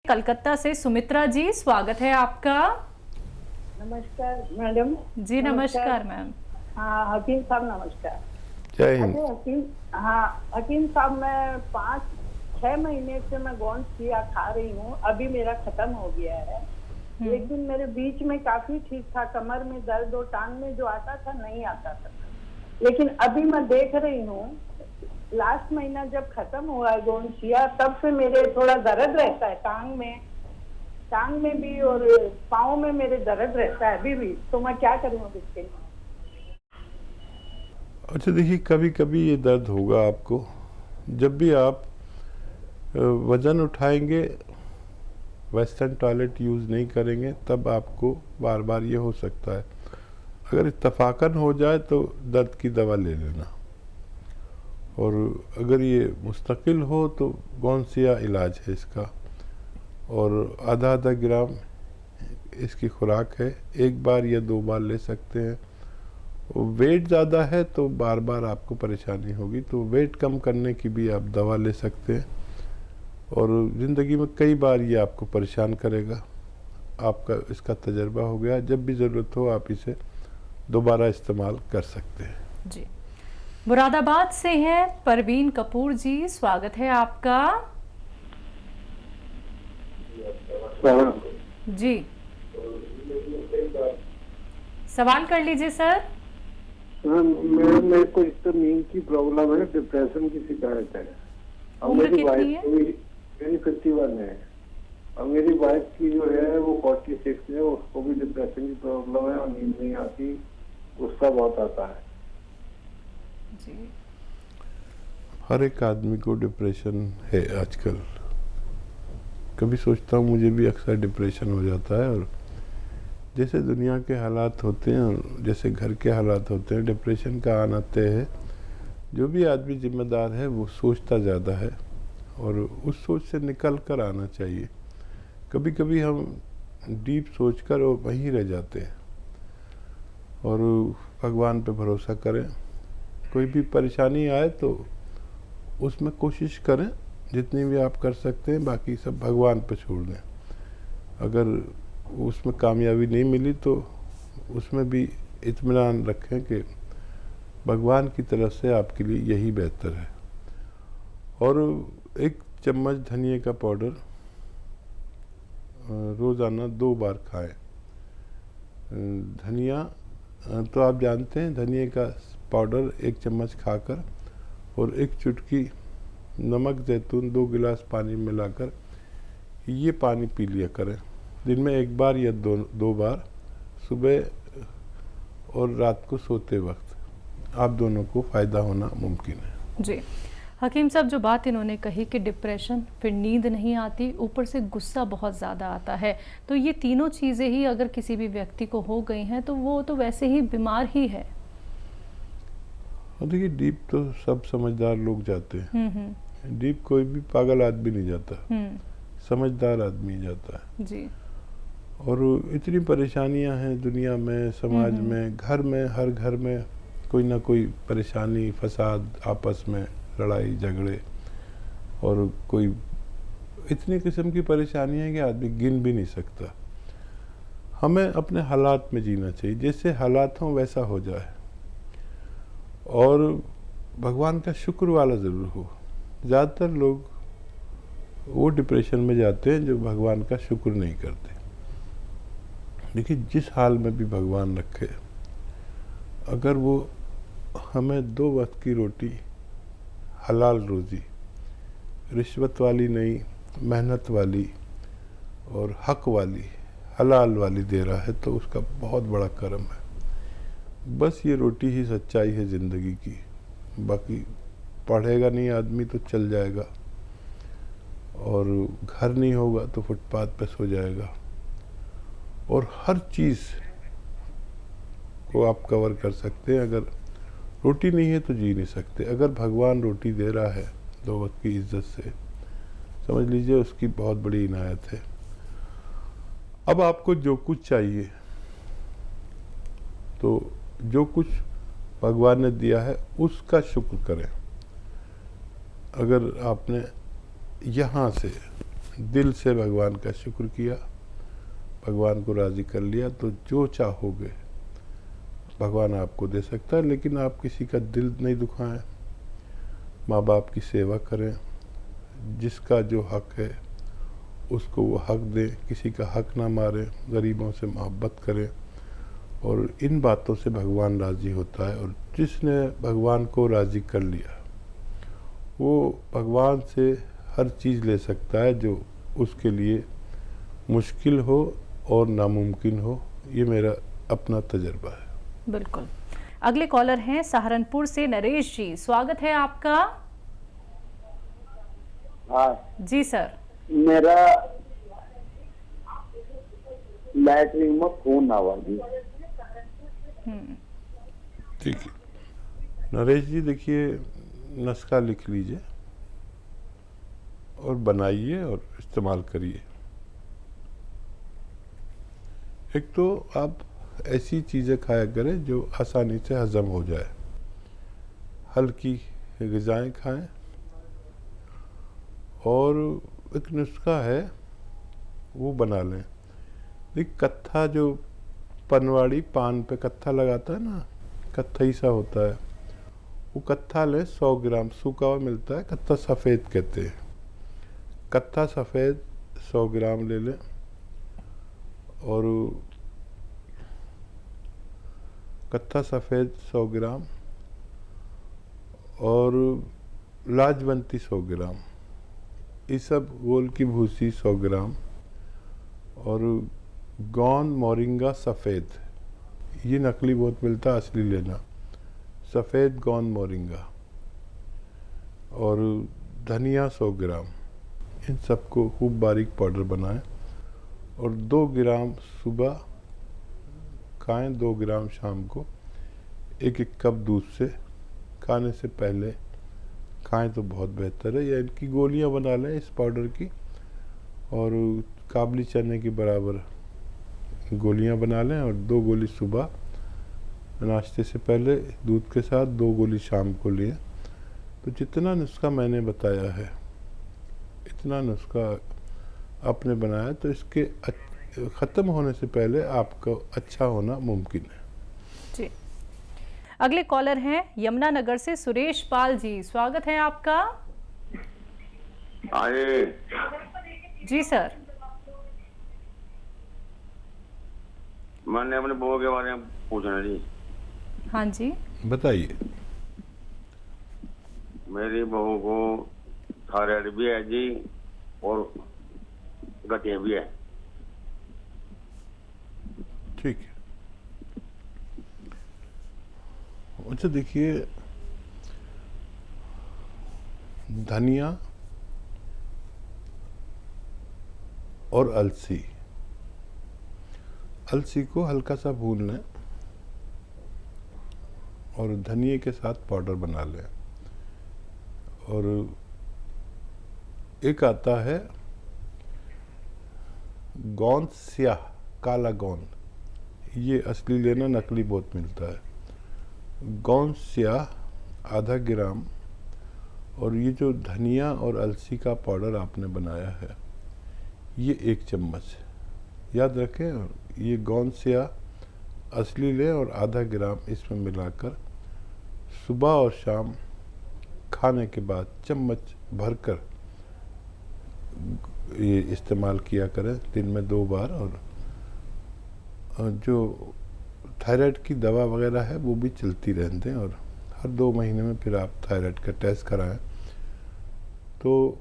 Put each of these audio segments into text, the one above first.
कलकत्ता से सुमित्रा जी, स्वागत है आपका। नमस्कार मैडम। जी नमस्कार मैम। हाँ हकीम साहब नमस्कार। जय हिंद। हकीम साहब, मैं 5-6 महीने से मैं गोंदसिया खा रही हूँ। अभी मेरा खत्म हो गया है, लेकिन मेरे बीच में काफी ठीक था। कमर में दर्द और टांग में जो आता था नहीं आता था, लेकिन अभी मैं देख रही हूँ लास्ट महीना जब खत्म हुआ है गोंदसिया, तब से मेरे थोड़ा दर्द रहता है टांग में भी और पाँव में मेरे दर्द रहता है अभी भी। तो मैं क्या करूँ अब इसके लिए? अच्छा देखिए, कभी कभी ये दर्द होगा आपको। जब भी आप वज़न उठाएंगे, वेस्टर्न टॉयलेट यूज़ नहीं करेंगे, तब आपको बार बार ये हो सकता है। अगर इत्तफाकन हो जाए तो दर्द की दवा ले लेना, और अगर ये मुस्तकिल हो तो गोंदसिया इलाज है इसका, और आधा ग्राम इसकी खुराक है। एक बार या 2 बार ले सकते हैं। वेट ज़्यादा है तो बार बार आपको परेशानी होगी, तो वेट कम करने की भी आप दवा ले सकते हैं। और ज़िंदगी में कई बार ये आपको परेशान करेगा। आपका इसका तजर्बा हो गया, जब भी ज़रूरत हो आप इसे दोबारा इस्तेमाल कर सकते हैं। जी, मुरादाबाद से हैं परवीन कपूर जी, स्वागत है आपका। जी, सवाल कर लीजिए सर। हाँ, मेरे को इस तो नींद की प्रॉब्लम है, डिप्रेशन की शिकायत है। और उम्र मेरी कितनी वाइफ है? मेरी 51 है, और मेरी वाइफ की जो है वो 46 है। उसको भी डिप्रेशन की प्रॉब्लम है और नींद नहीं आती, गुस्सा बहुत आता है। जी, हर एक आदमी को डिप्रेशन है आजकल। कभी सोचता हूँ मुझे भी अक्सर डिप्रेशन हो जाता है, और जैसे दुनिया के हालात होते हैं और जैसे घर के हालात होते हैं, डिप्रेशन का आना तय है। जो भी आदमी जिम्मेदार है वो सोचता ज़्यादा है, और उस सोच से निकल कर आना चाहिए। कभी कभी हम डीप सोचकर और वहीं रह जाते हैं, और भगवान पे भरोसा करें। कोई भी परेशानी आए तो उसमें कोशिश करें जितनी भी आप कर सकते हैं, बाकी सब भगवान पे छोड़ दें। अगर उसमें कामयाबी नहीं मिली तो उसमें भी इत्मीनान रखें कि भगवान की तरफ से आपके लिए यही बेहतर है। और 1 चम्मच धनिए का पाउडर रोज़ाना 2 बार खाएं। धनिया तो आप जानते हैं, धनिए का पाउडर 1 चम्मच खाकर और 1 चुटकी नमक जैतून 2 गिलास पानी मिलाकर ये पानी पी लिया करें। दिन में 1 बार या 2 बार, सुबह और रात को सोते वक्त। आप दोनों को फ़ायदा होना मुमकिन है। जी हकीम साहब, जो बात इन्होंने कही कि डिप्रेशन, फिर नींद नहीं आती, ऊपर से गुस्सा बहुत ज़्यादा आता है, तो ये तीनों चीज़ें ही अगर किसी भी व्यक्ति को हो गई हैं तो वो तो वैसे ही बीमार ही है। देखिए, डीप तो सब समझदार लोग जाते हैं। डीप कोई भी पागल आदमी नहीं जाता, समझदार आदमी जाता है। जी, और इतनी परेशानियां हैं दुनिया में, समाज में, घर में, हर घर में कोई ना कोई परेशानी, फसाद, आपस में लड़ाई झगड़े, और कोई इतनी किस्म की परेशानी है कि आदमी गिन भी नहीं सकता। हमें अपने हालात में जीना चाहिए, जैसे हालात हों वैसा हो जाए, और भगवान का शुक्र वाला ज़रूर हो। ज़्यादातर लोग वो डिप्रेशन में जाते हैं जो भगवान का शुक्र नहीं करते। देखिए, जिस हाल में भी भगवान रखे, अगर वो हमें 2 वक्त की रोटी, हलाल रोज़ी, रिश्वत वाली नहीं, मेहनत वाली और हक वाली, हलाल वाली दे रहा है, तो उसका बहुत बड़ा करम है। बस ये रोटी ही सच्चाई है ज़िंदगी की। बाकी पढ़ेगा नहीं आदमी तो चल जाएगा, और घर नहीं होगा तो फुटपाथ पे सो जाएगा, और हर चीज़ को आप कवर कर सकते हैं। अगर रोटी नहीं है तो जी नहीं सकते। अगर भगवान रोटी दे रहा है 2 वक्त की इज्जत से, समझ लीजिए उसकी बहुत बड़ी इनायत है। अब आपको जो कुछ चाहिए, तो जो कुछ भगवान ने दिया है उसका शुक्र करें। अगर आपने यहाँ से दिल से भगवान का शुक्र किया, भगवान को राज़ी कर लिया, तो जो चाहोगे भगवान आपको दे सकता है। लेकिन आप किसी का दिल नहीं दुखाएं, माँ बाप की सेवा करें, जिसका जो हक है उसको वो हक दें, किसी का हक ना मारें, गरीबों से मोहब्बत करें, और इन बातों से भगवान राज़ी होता है। और जिसने भगवान को राज़ी कर लिया वो भगवान से हर चीज़ ले सकता है जो उसके लिए मुश्किल हो और नामुमकिन हो। ये मेरा अपना तजर्बा है। बिल्कुल। अगले कॉलर हैं सहारनपुर से नरेश जी, स्वागत है आपका। हाँ जी सर। मेरा लैटरिन में खून आवा जी। ठीक है नरेश जी, देखिए नुस्खा लिख लीजिए और बनाइए और इस्तेमाल करिए। एक तो आप ऐसी चीज़ें खाया करें जो आसानी से हज़म हो जाए, हल्की ग़िज़ाएँ खाएं। और एक नुस्खा है वो बना लें। एक कत्था, जो पनवाड़ी पान पे कत्था लगाता है ना, कत्थई सा होता है, वो कत्था लें 100 ग्राम, सूखा हुआ मिलता है, कत्था सफ़ेद कहते हैं। कत्था सफ़ेद 100 ग्राम ले लें। और कत्था सफ़ेद 100 ग्राम और लाजवंती 100 ग्राम, ये सब गोल की भूसी 100 ग्राम, और गोंद मोरिंगा सफ़ेद, ये नकली बहुत मिलता है, असली लेना, सफ़ेद गोंद मोरिंगा, और धनिया 100 ग्राम। इन सबको खूब बारीक पाउडर बनाएं और 2 ग्राम सुबह खाएं, 2 ग्राम शाम को। 1-1 कप दूध से खाने से पहले खाएं तो बहुत बेहतर है। या इनकी गोलियां बना लें इस पाउडर की, और काबली चने के बराबर गोलियां बना लें, और 2 गोली सुबह नाश्ते से पहले दूध के साथ, 2 गोली शाम को लें। तो जितना नुस्खा मैंने बताया है, इतना नुस्खा आपने बनाया, तो इसके ख़त्म होने से पहले आपको अच्छा होना मुमकिन है। जी। अगले कॉलर हैं यमुनानगर से सुरेश पाल जी, स्वागत है आपका। आए जी सर। मैंने अपने बहू के बारे में पूछना जी। हाँ जी बताइए। मेरी बहू को थायराइड भी है जी और गठिया भी है। ठीक है। अच्छा देखिए, धनिया और अलसी, अलसी को हल्का सा भून लें और धनिए के साथ पाउडर बना लें। और एक आता है गोंद स्याह, काला गोंद, ये असली लेना, नकली बहुत मिलता है। गोंद स्याह आधा ग्राम, और ये जो धनिया और अलसी का पाउडर आपने बनाया है, ये 1 चम्मच याद रखें। ये गोंद स्याह असली लें और आधा ग्राम इसमें मिलाकर सुबह और शाम खाने के बाद चम्मच भरकर ये इस्तेमाल किया करें, दिन में 2 बार। और जो थायराइड की दवा वगैरह है वो भी चलती रहने दें, और हर 2 महीने में फिर आप थायराइड का टेस्ट कराएं, तो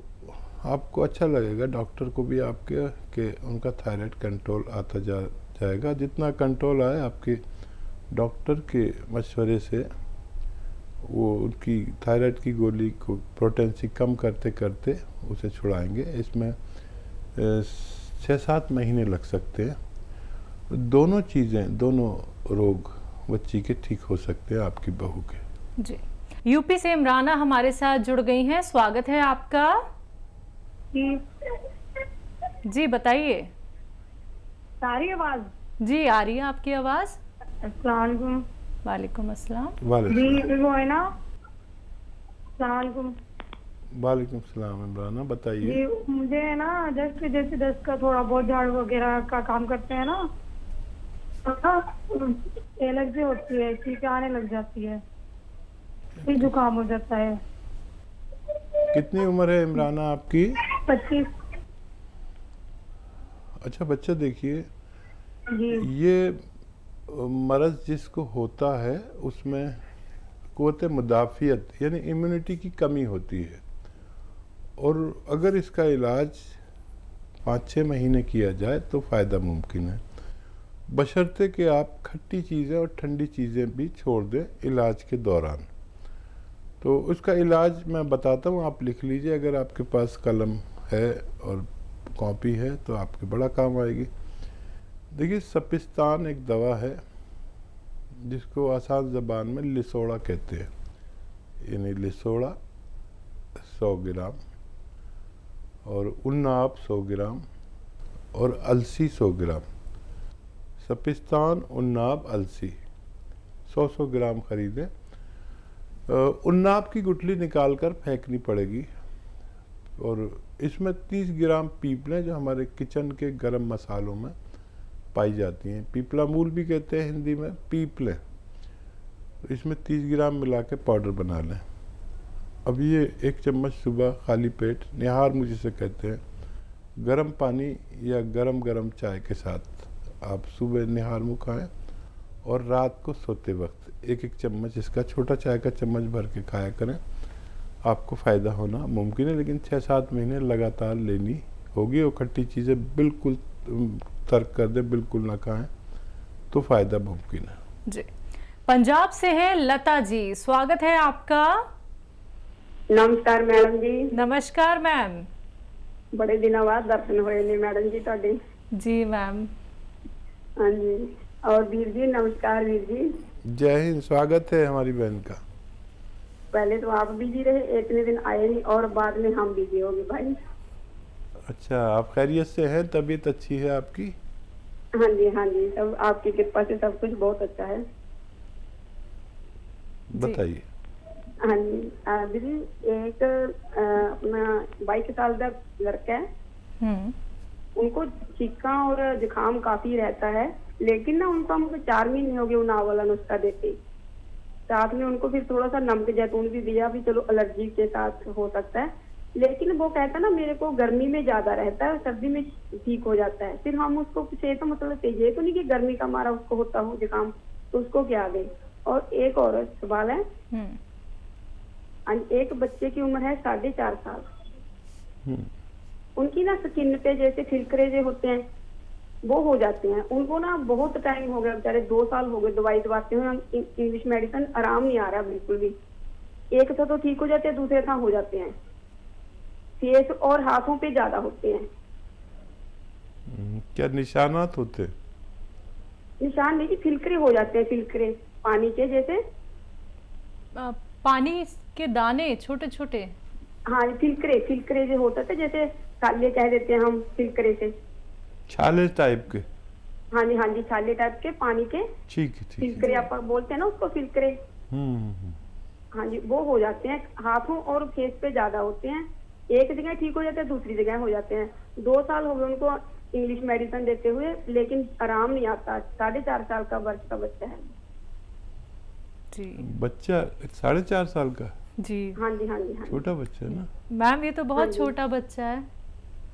आपको अच्छा लगेगा, डॉक्टर को भी आपके कि उनका थायराइड कंट्रोल आता जाएगा। जितना कंट्रोल आए, आपके डॉक्टर के मशवरे से वो उनकी थायराइड की गोली को पोटेंसी कम करते करते उसे छुड़ाएंगे। इसमें 6-7 महीने लग सकते हैं। दोनों चीज़ें, दोनों रोग बच्ची के ठीक हो सकते हैं, आपकी बहू के। जी। यूपी से इमराना हमारे साथ जुड़ गई हैं, स्वागत है आपका। जी बताइए। सारी आवाज जी आ रही है आपकी आवाज़। अस्सलाम वालेकुम। वालेकुम अस्सलाम। वालेकुम। जी वो है ना, अस्सलाम वालेकुम। वालेकुम सलाम इमराना, बताइए। जी मुझे है ना जस्ट जैसे दस्त का थोड़ा बहुत झाड़ू वगैरह का काम करते हैं ना, तो एलर्जी होती है, चीखें आने लग जाती है, फिर जुकाम हो जाता है। कितनी उम्र है इमराना आपकी? 25। अच्छा बच्चा, देखिए जी ये मर्ज़ जिसको होता है उसमें क़ुव्वत मुदाफ़ियत यानी इम्यूनिटी की कमी होती है, और अगर इसका इलाज 5-6 महीने किया जाए तो फ़ायदा मुमकिन है, बशर्ते कि आप खट्टी चीज़ें और ठंडी चीज़ें भी छोड़ दें इलाज के दौरान। तो उसका इलाज मैं बताता हूँ, आप लिख लीजिए, अगर आपके पास कलम है और कॉपी है तो आपके बड़ा काम आएगी। देखिए, सपिस्तान एक दवा है जिसको आसान ज़बान में लिसोड़ा कहते हैं, यानी लिसोड़ा 100 ग्राम, और उन्नाब 100 ग्राम, और अलसी 100 ग्राम। सपिस्तान, उन्नाब, अलसी 100-100 ग्राम खरीदें। उन्नाब की गुठली निकाल कर फेंकनी पड़ेगी, और इसमें 30 ग्राम पीपलें जो हमारे किचन के गरम मसालों में पाई जाती हैं, पीपला मूल भी कहते हैं हिंदी में, पीपलें, तो इसमें 30 ग्राम मिला के पाउडर बना लें। अब ये 1 चम्मच सुबह खाली पेट, निहार मुँह जिसे कहते हैं, गर्म पानी या गरम चाय के साथ आप सुबह निहार मुँह खाएँ, और रात को सोते वक्त 1-1 चम्मच इसका छोटा चाय का चम्मच भर के खाया करें। आपको फ़ायदा होना मुमकिन है, लेकिन 6-7 महीने लगातार लेनी होगी, और खट्टी चीज़ें बिल्कुल तर्क कर दें, बिल्कुल ना खाएं, तो फ़ायदा मुमकिन है। जी, पंजाब से है लता जी, स्वागत है आपका। नमस्कार मैडम जी। नमस्कार मैम। बड़े दिनों बाद दर्शन हुए ने मैडम जी ਤੁਹਾਡੇ। जी मैम। हाँ जी, और वीर जी नमस्कार वीर जी। जय हिंद, स्वागत है हमारी बहन का। पहले तो आप बिजी रहे, इतने दिन आए नहीं, और बाद में हम बिजी हो गए भाई। अच्छा, आप खैरियत से हैं? तबीयत अच्छी है आपकी? हाँ जी, सब आपकी कृपा से सब कुछ बहुत अच्छा है। बताइए। हाँ जी दीदी, एक अपना 22 साल का लड़का है, उनको छींका और जुकाम काफी रहता है, लेकिन ना उनको हमको 4 महीने हो गए उन्नाव वाला नुस्खा देते, साथ में उनको फिर थोड़ा सा नमक जैतून भी दिया, भी चलो एलर्जी के साथ हो सकता है, लेकिन वो कहता ना मेरे को गर्मी में ज्यादा रहता है, सर्दी में ठीक हो जाता है। फिर हम उसको कुछ तो मतलब ये तो नहीं कि गर्मी का मारा उसको होता हो जुकाम, तो उसको क्या दे। और एक और सवाल है, एक बच्चे की उम्र है 4.5 साल, उनकी ना स्किन पे जैसे फिरकरे जो होते हैं वो हो जाते हैं, उनको ना बहुत टाइम हो गया, बेचारे 2 साल हो गए दवाई दवाते हुए, इंग्लिश मेडिसिन आराम नहीं आ रहा बिल्कुल भी। एक तो ठीक हो जाते हैं, दूसरे था हो जाते हैं, फेस और हाथों पे ज्यादा होते हैं। क्या निशानात होते? निशान नहीं, फिलकरे हो जाते हैं, फिलकरे पानी के जैसे, पानी के दाने छोटे छोटे। हाँ फिलकरे जो होता था, जैसे छाले कह देते हैं हम, फिलकरे से छाले टाइप के। हाँ जी छाले टाइप के पानी के, ठीक है। फिलकरे आप बोलते हैं ना उसको, फिलकरे। हाँ जी, वो हो जाते हैं, हाथों और फेस पे ज्यादा होते हैं, एक जगह ठीक हो जाते हैं, दूसरी जगह हो जाते हैं। 2 साल हो गए उनको इंग्लिश मेडिसिन देते हुए, लेकिन आराम नहीं आता। 4.5 साल का वर्ष का बच्चा है जी। बच्चा 4.5 साल का? जी हाँ जी। छोटा बच्चा है ना मैम, ये तो बहुत छोटा बच्चा है।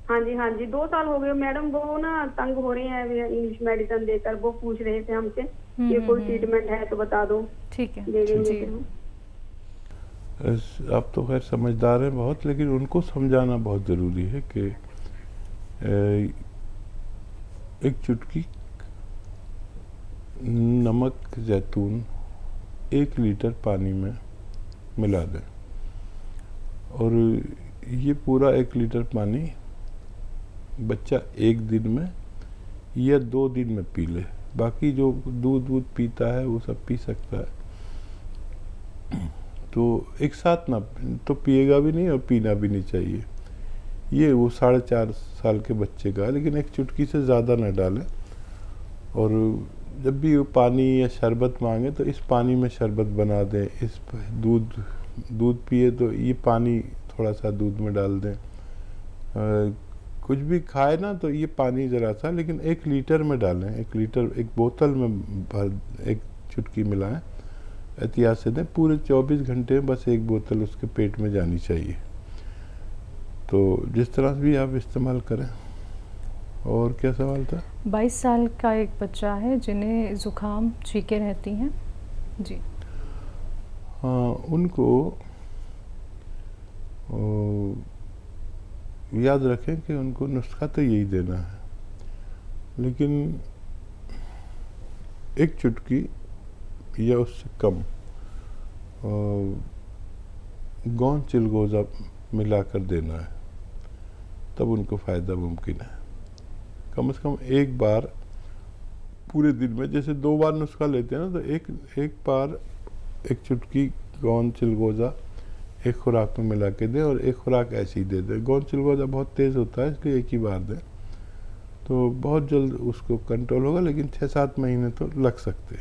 हाँ जी 2 साल हो गए मैडम, वो ना तंग हो रहे हैं इंग्लिश मेडिसिन देकर, वो पूछ रहे थे हमसे कि कोई ट्रीटमेंट है तो बता दो। ठीक है दे देंगे जी। फिर हम। आप तो खैर समझदार हैं बहुत, लेकिन उनको समझाना बहुत ज़रूरी है कि एक चुटकी नमक जैतून 1 लीटर पानी में मिला दें, और ये पूरा 1 लीटर पानी बच्चा 1 दिन में या 2 दिन में पी ले। बाकी जो दूध पीता है वो सब पी सकता है, तो एक साथ ना तो पिएगा भी नहीं और पीना भी नहीं चाहिए। ये वो 4.5 साल के बच्चे का है, लेकिन एक चुटकी से ज़्यादा ना डालें। और जब भी वो पानी या शरबत मांगे तो इस पानी में शरबत बना दें, इस दूध पिए तो ये पानी थोड़ा सा दूध में डाल दें। कुछ भी खाए ना तो ये पानी ज़रा सा, लेकिन 1 लीटर में डालें। 1 लीटर एक बोतल में भर 1 चुटकी मिलाएं, एहतियात से दें। पूरे 24 घंटे में बस 1 बोतल उसके पेट में जानी चाहिए। तो जिस तरह से भी आप इस्तेमाल करें। और क्या सवाल था? 22 साल का एक बच्चा है जिन्हें ज़ुकाम छींकें रहती हैं जी। हाँ, उनको याद रखें कि उनको नुस्खा तो यही देना है, लेकिन 1 चुटकी या उससे कम गोंद चिलगोज़ा मिलाकर देना है, तब उनको फ़ायदा मुमकिन है। कम से कम 1 बार पूरे दिन में, जैसे 2 बार नुस्खा लेते हैं ना, तो एक बार 1 चुटकी गोंद चिलगोज़ा 1 खुराक में मिला के दें, और 1 खुराक ऐसे ही दे दें। गोंद चिलगोज़ा बहुत तेज़ होता है, इसलिए 1 ही बार दें, तो बहुत जल्द उसको कंट्रोल होगा, लेकिन 6-7 महीने तो लग सकते हैं।